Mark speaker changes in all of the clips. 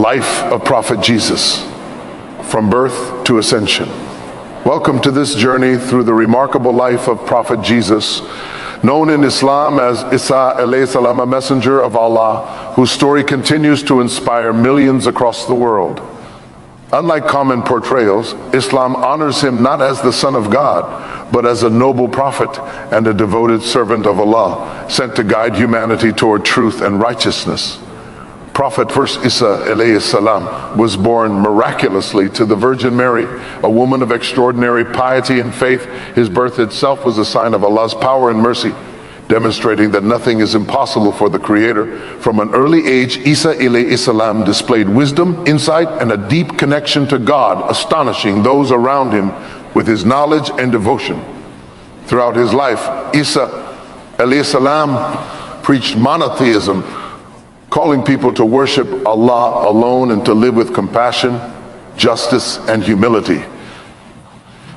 Speaker 1: life of Prophet Jesus, from birth to ascension. Welcome to this journey through the remarkable life of Prophet Jesus, known in Islam as Isa alayhi salam, a messenger of Allah, whose story continues to inspire millions across the world. Unlike common portrayals, Islam honors him not as the Son of God, but as a noble prophet and a devoted servant of Allah, sent to guide humanity toward truth and righteousness. Prophet first Isa alayhi salam was born miraculously to the Virgin Mary, a woman of extraordinary piety and faith. His birth itself was a sign of Allah's power and mercy, demonstrating that nothing is impossible for the Creator. From an early age, Isa alayhi salam displayed wisdom, insight, and a deep connection to God, astonishing those around him with his knowledge and devotion. Throughout his life, Isa alayhi salam preached monotheism, calling people to worship Allah alone and to live with compassion, justice, and humility.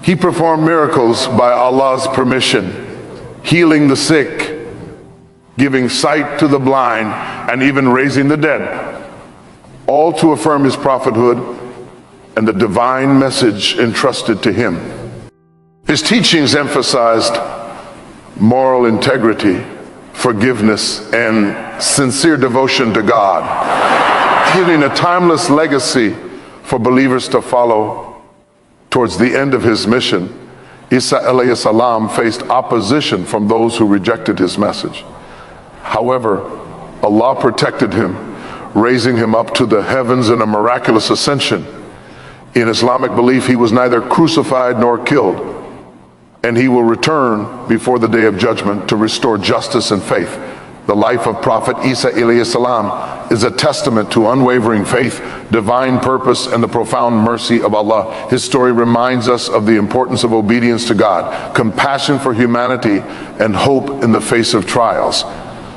Speaker 1: He performed miracles by Allah's permission, healing the sick, giving sight to the blind, and even raising the dead, all to affirm his prophethood and the divine message entrusted to him. His teachings emphasized moral integrity, forgiveness, and sincere devotion to God, giving a timeless legacy for believers to follow. Towards the end of his mission, Isa alayhi salam faced opposition from those who rejected his message. However, Allah protected him, raising him up to the heavens in a miraculous ascension. In Islamic belief, he was neither crucified nor killed, and he will return before the day of judgment to restore justice and faith. The life of Prophet Isa alayhi salam is a testament to unwavering faith, divine purpose, and the profound mercy of Allah. His story reminds us of the importance of obedience to God, compassion for humanity, and hope in the face of trials.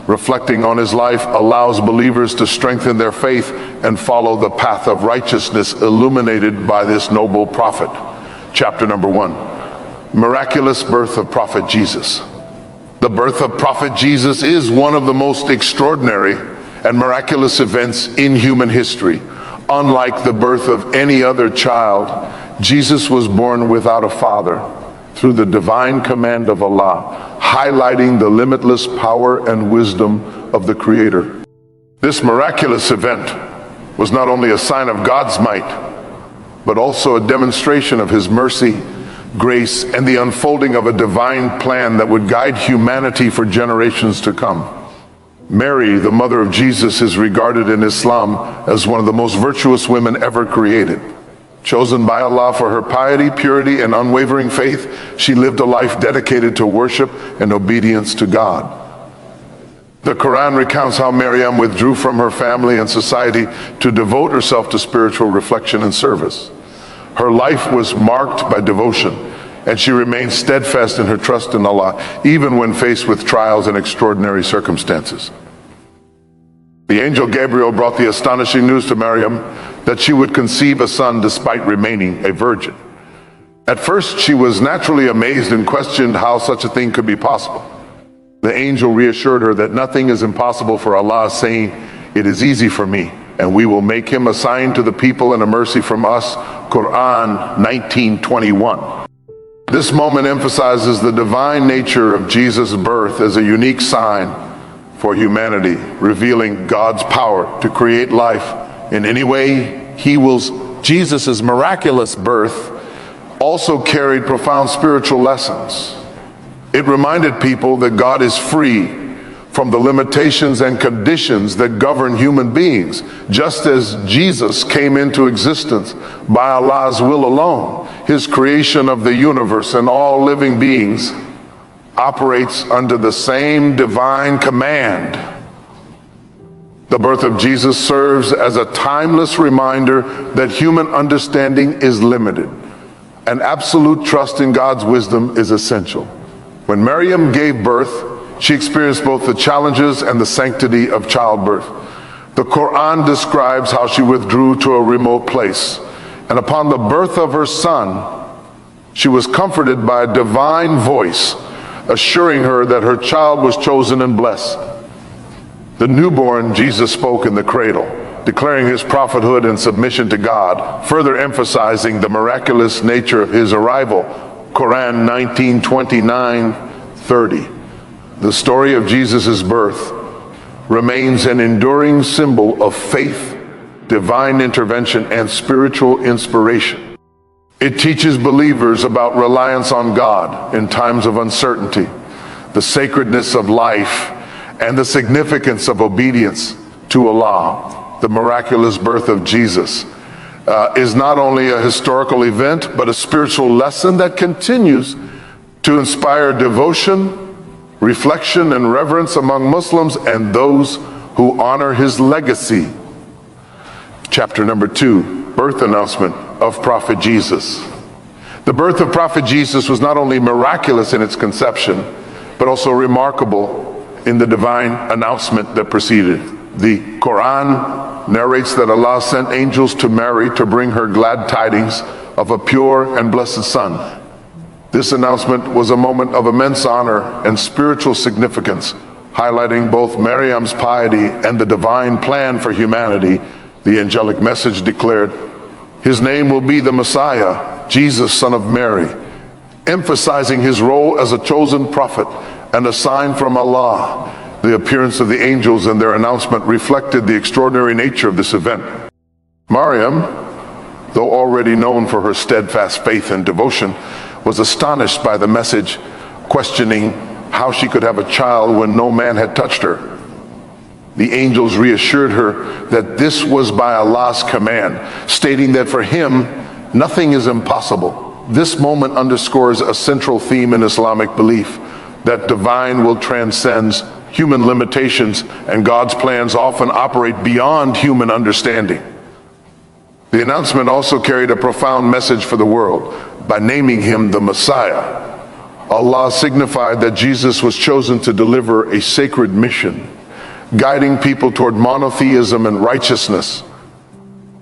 Speaker 1: Reflecting on his life allows believers to strengthen their faith and follow the path of righteousness illuminated by this noble prophet. Chapter number 1. Miraculous birth of Prophet Jesus. The birth of Prophet Jesus is one of the most extraordinary and miraculous events in human history. Unlike the birth of any other child, Jesus was born without a father through the divine command of Allah, highlighting the limitless power and wisdom of the Creator. This miraculous event was not only a sign of God's might, but also a demonstration of his mercy, grace, and the unfolding of a divine plan that would guide humanity for generations to come. Mary, the mother of Jesus, is regarded in Islam as one of the most virtuous women ever created. Chosen by Allah for her piety, purity, and unwavering faith, she lived a life dedicated to worship and obedience to God. The Qur'an recounts how Maryam withdrew from her family and society to devote herself to spiritual reflection and service. Her life was marked by devotion, and she remained steadfast in her trust in Allah, even when faced with trials and extraordinary circumstances. The angel Gabriel brought the astonishing news to Maryam that she would conceive a son despite remaining a virgin. At first, she was naturally amazed and questioned how such a thing could be possible. The angel reassured her that nothing is impossible for Allah, saying, "It is easy for me, and we will make him a sign to the people and a mercy from us." Qur'an 19:21. This moment emphasizes the divine nature of Jesus' birth as a unique sign for humanity, revealing God's power to create life in any way he wills. Jesus' miraculous birth also carried profound spiritual lessons. It reminded people that God is free from the limitations and conditions that govern human beings. Just as Jesus came into existence by Allah's will alone, his creation of the universe and all living beings operates under the same divine command. The birth of Jesus serves as a timeless reminder that human understanding is limited, and absolute trust in God's wisdom is essential. When Maryam gave birth, she experienced both the challenges and the sanctity of childbirth. The Qur'an describes how she withdrew to a remote place, and upon the birth of her son, she was comforted by a divine voice, assuring her that her child was chosen and blessed. The newborn Jesus spoke in the cradle, declaring his prophethood and submission to God, further emphasizing the miraculous nature of his arrival. Qur'an 19:29-30. The story of Jesus' birth remains an enduring symbol of faith, divine intervention, and spiritual inspiration. It teaches believers about reliance on God in times of uncertainty, the sacredness of life, and the significance of obedience to Allah. The miraculous birth of Jesus is not only a historical event, but a spiritual lesson that continues to inspire devotion, reflection, and reverence among Muslims and those who honor his legacy. Chapter number 2, birth announcement of Prophet Jesus. The birth of Prophet Jesus was not only miraculous in its conception, but also remarkable in the divine announcement that preceded. The Qur'an narrates that Allah sent angels to Mary to bring her glad tidings of a pure and blessed son. This announcement was a moment of immense honor and spiritual significance, highlighting both Maryam's piety and the divine plan for humanity. The angelic message declared, "His name will be the Messiah, Jesus, son of Mary," emphasizing his role as a chosen prophet and a sign from Allah. The appearance of the angels and their announcement reflected the extraordinary nature of this event. Maryam, though already known for her steadfast faith and devotion, was astonished by the message, questioning how she could have a child when no man had touched her. The angels reassured her that this was by Allah's command, stating that for him, nothing is impossible. This moment underscores a central theme in Islamic belief, that divine will transcends human limitations and God's plans often operate beyond human understanding. The announcement also carried a profound message for the world. By naming him the Messiah, Allah signified that Jesus was chosen to deliver a sacred mission, guiding people toward monotheism and righteousness.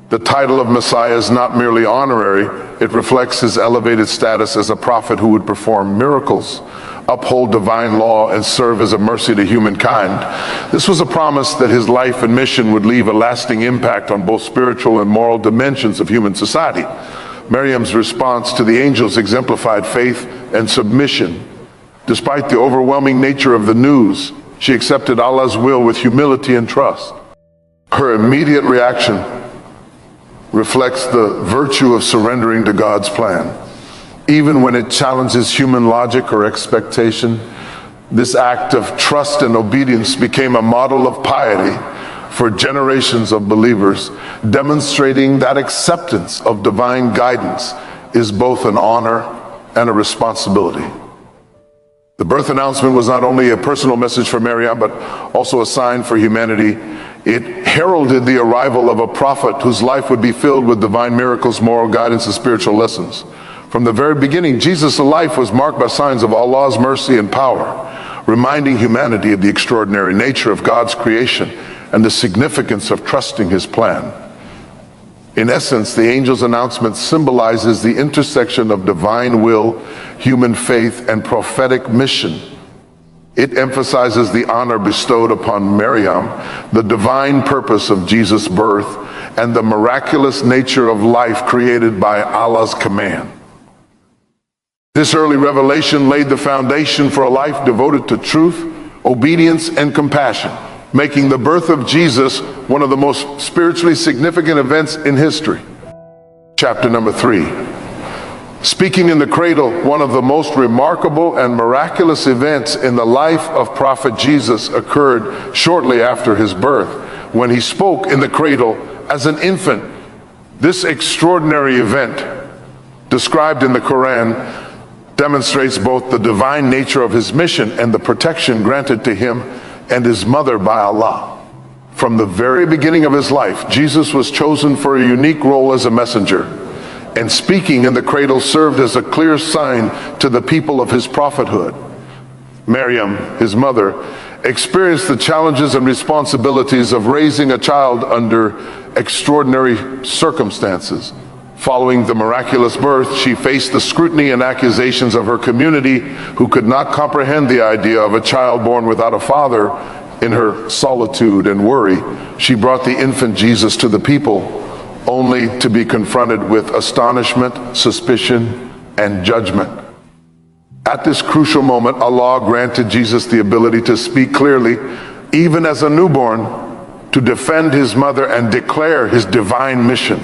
Speaker 1: The title of Messiah is not merely honorary, it reflects his elevated status as a prophet who would perform miracles, uphold divine law, and serve as a mercy to humankind. This was a promise that his life and mission would leave a lasting impact on both spiritual and moral dimensions of human society. Maryam's response to the angels exemplified faith and submission. Despite the overwhelming nature of the news, she accepted Allah's will with humility and trust. Her immediate reaction reflects the virtue of surrendering to God's plan. Even when it challenges human logic or expectation, this act of trust and obedience became a model of piety for generations of believers, demonstrating that acceptance of divine guidance is both an honor and a responsibility. The birth announcement was not only a personal message for Maryam, but also a sign for humanity. It heralded the arrival of a prophet whose life would be filled with divine miracles, moral guidance, and spiritual lessons. From the very beginning, Jesus' life was marked by signs of Allah's mercy and power, reminding humanity of the extraordinary nature of God's creation and the significance of trusting his plan. In essence, the angel's announcement symbolizes the intersection of divine will, human faith, and prophetic mission. It emphasizes the honor bestowed upon Maryam, the divine purpose of Jesus' birth, and the miraculous nature of life created by Allah's command. This early revelation laid the foundation for a life devoted to truth, obedience, and compassion, making the birth of Jesus one of the most spiritually significant events in history. Chapter number 3. Speaking in the cradle, one of the most remarkable and miraculous events in the life of Prophet Jesus occurred shortly after his birth, when he spoke in the cradle as an infant. This extraordinary event, described in the Qur'an, demonstrates both the divine nature of his mission and the protection granted to him and his mother by Allah. From the very beginning of his life, Jesus was chosen for a unique role as a messenger, and speaking in the cradle served as a clear sign to the people of his prophethood. Maryam, his mother, experienced the challenges and responsibilities of raising a child under extraordinary circumstances. Following the miraculous birth, she faced the scrutiny and accusations of her community, who could not comprehend the idea of a child born without a father In her solitude and worry, she brought the infant Jesus to the people, only to be confronted with astonishment, suspicion, and judgment. At this crucial moment, Allah granted Jesus the ability to speak clearly, even as a newborn, to defend his mother and declare his divine mission.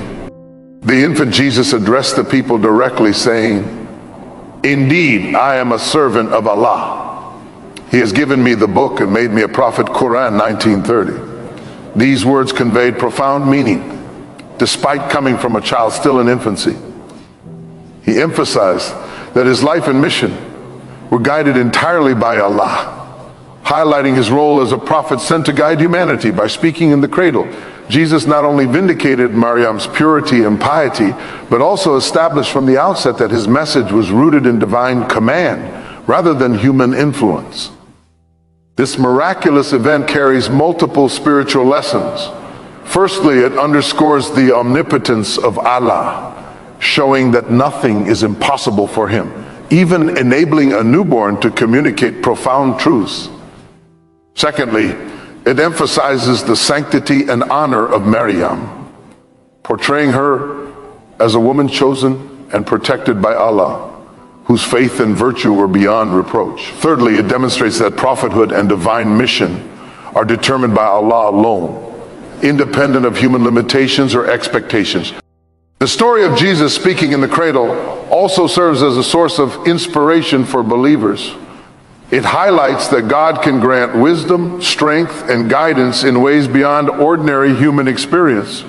Speaker 1: The infant Jesus addressed the people directly, saying, "Indeed, I am a servant of Allah. He has given me the book and made me a prophet." Qur'an 19:30. These words conveyed profound meaning, despite coming from a child still in infancy. He emphasized that his life and mission were guided entirely by Allah, highlighting his role as a prophet sent to guide humanity by speaking in the cradle. Jesus not only vindicated Maryam's purity and piety, but also established from the outset that his message was rooted in divine command rather than human influence. This miraculous event carries multiple spiritual lessons. Firstly, it underscores the omnipotence of Allah, showing that nothing is impossible for him, even enabling a newborn to communicate profound truths. Secondly, it emphasizes the sanctity and honor of Maryam, portraying her as a woman chosen and protected by Allah, whose faith and virtue were beyond reproach. Thirdly, it demonstrates that prophethood and divine mission are determined by Allah alone, independent of human limitations or expectations. The story of Jesus speaking in the cradle also serves as a source of inspiration for believers. It highlights that God can grant wisdom, strength, and guidance in ways beyond ordinary human experience.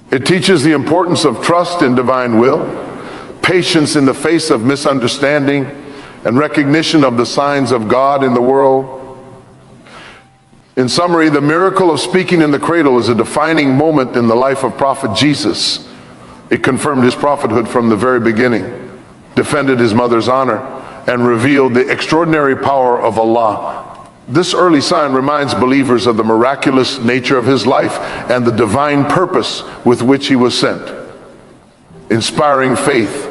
Speaker 1: It teaches the importance of trust in divine will, patience in the face of misunderstanding, and recognition of the signs of God in the world. In summary, the miracle of speaking in the cradle is a defining moment in the life of Prophet Jesus. It confirmed his prophethood from the very beginning, defended his mother's honor, and revealed the extraordinary power of Allah. This early sign reminds believers of the miraculous nature of his life and the divine purpose with which he was sent, inspiring faith,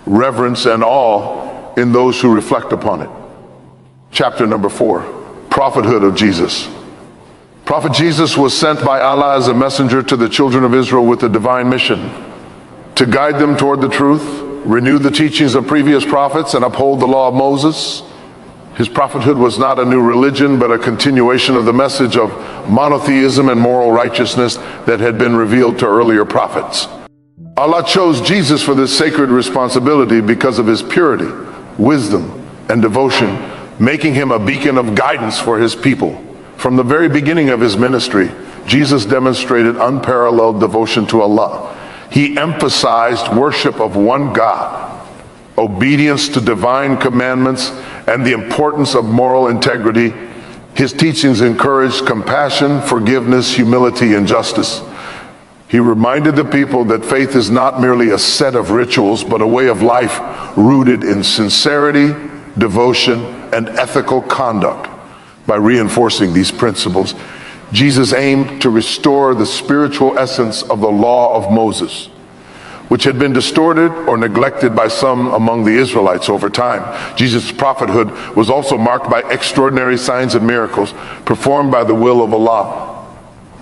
Speaker 1: reverence, and awe in those who reflect upon it. Chapter number 4, prophethood of Jesus. Prophet Jesus was sent by Allah as a messenger to the children of Israel with a divine mission to guide them toward the truth, renew the teachings of previous prophets, and uphold the law of Moses. His prophethood was not a new religion, but a continuation of the message of monotheism and moral righteousness that had been revealed to earlier prophets. Allah chose Jesus for this sacred responsibility because of his purity, wisdom, and devotion, making him a beacon of guidance for his people. From the very beginning of his ministry, Jesus demonstrated unparalleled devotion to Allah. He emphasized worship of one God, obedience to divine commandments, and the importance of moral integrity. His teachings encouraged compassion, forgiveness, humility, and justice. He reminded the people that faith is not merely a set of rituals, but a way of life rooted in sincerity, devotion, and ethical conduct. By reinforcing these principles, Jesus aimed to restore the spiritual essence of the law of Moses, which had been distorted or neglected by some among the Israelites over time. Jesus' prophethood was also marked by extraordinary signs and miracles performed by the will of Allah.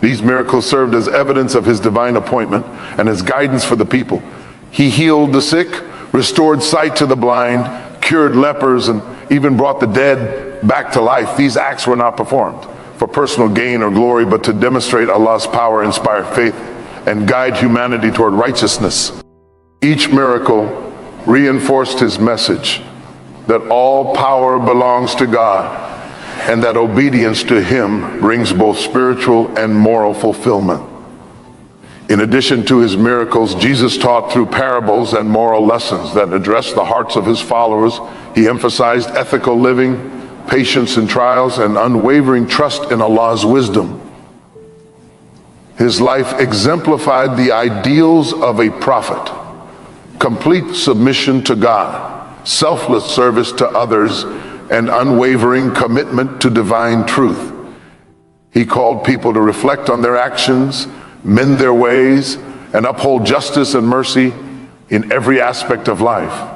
Speaker 1: These miracles served as evidence of his divine appointment and as guidance for the people. He healed the sick, restored sight to the blind, cured lepers, and even brought the dead back to life. These acts were not performed for personal gain or glory, but to demonstrate Allah's power, inspire faith, and guide humanity toward righteousness. Each miracle reinforced his message that all power belongs to God and that obedience to him brings both spiritual and moral fulfillment. In addition to his miracles, Jesus taught through parables and moral lessons that addressed the hearts of his followers. He emphasized ethical living, patience in trials, and unwavering trust in Allah's wisdom. His life exemplified the ideals of a prophet: complete submission to God, selfless service to others, and unwavering commitment to divine truth. He called people to reflect on their actions, mend their ways, and uphold justice and mercy in every aspect of life.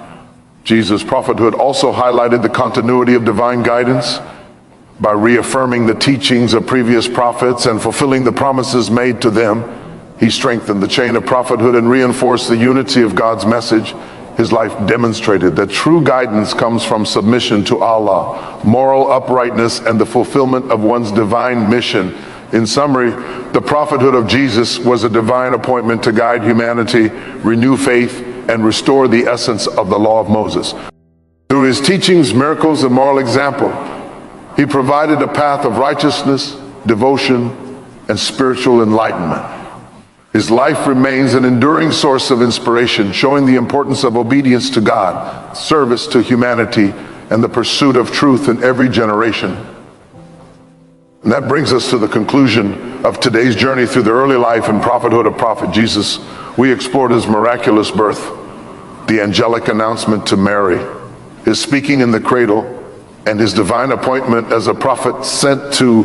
Speaker 1: Jesus' prophethood also highlighted the continuity of divine guidance. By reaffirming the teachings of previous prophets and fulfilling the promises made to them, he strengthened the chain of prophethood and reinforced the unity of God's message. His life demonstrated that true guidance comes from submission to Allah, moral uprightness, and the fulfillment of one's divine mission. In summary, the prophethood of Jesus was a divine appointment to guide humanity, renew faith, and restore the essence of the law of Moses. Through his teachings, miracles, and moral example, he provided a path of righteousness, devotion, and spiritual enlightenment. His life remains an enduring source of inspiration, showing the importance of obedience to God, service to humanity, and the pursuit of truth in every generation. And that brings us to the conclusion of today's journey through the early life and prophethood of Prophet Jesus. We explored his miraculous birth, the angelic announcement to Mary, his speaking in the cradle, and his divine appointment as a prophet sent to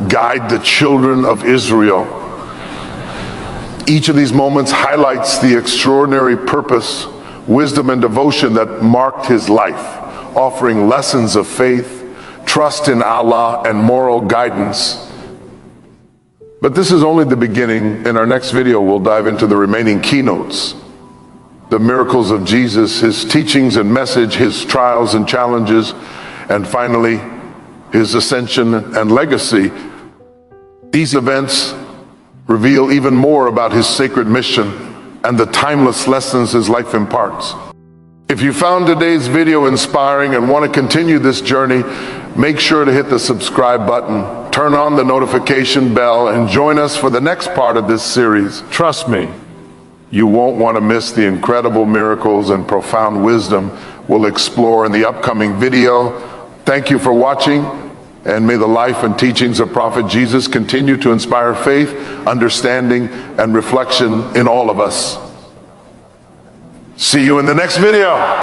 Speaker 1: guide the children of Israel. Each of these moments highlights the extraordinary purpose, wisdom, and devotion that marked his life, offering lessons of faith, trust in Allah, and moral guidance. But this is only the beginning. In our next video, we'll dive into the remaining keynotes, the miracles of Jesus, his teachings and message, his trials and challenges, and finally, his ascension and legacy. These events reveal even more about his sacred mission and the timeless lessons his life imparts. If you found today's video inspiring and want to continue this journey, make sure to hit the subscribe button, turn on the notification bell, and join us for the next part of this series. Trust me, you won't want to miss the incredible miracles and profound wisdom we'll explore in the upcoming video. Thank you for watching, and may the life and teachings of Prophet Jesus continue to inspire faith, understanding, and reflection in all of us. See you in the next video.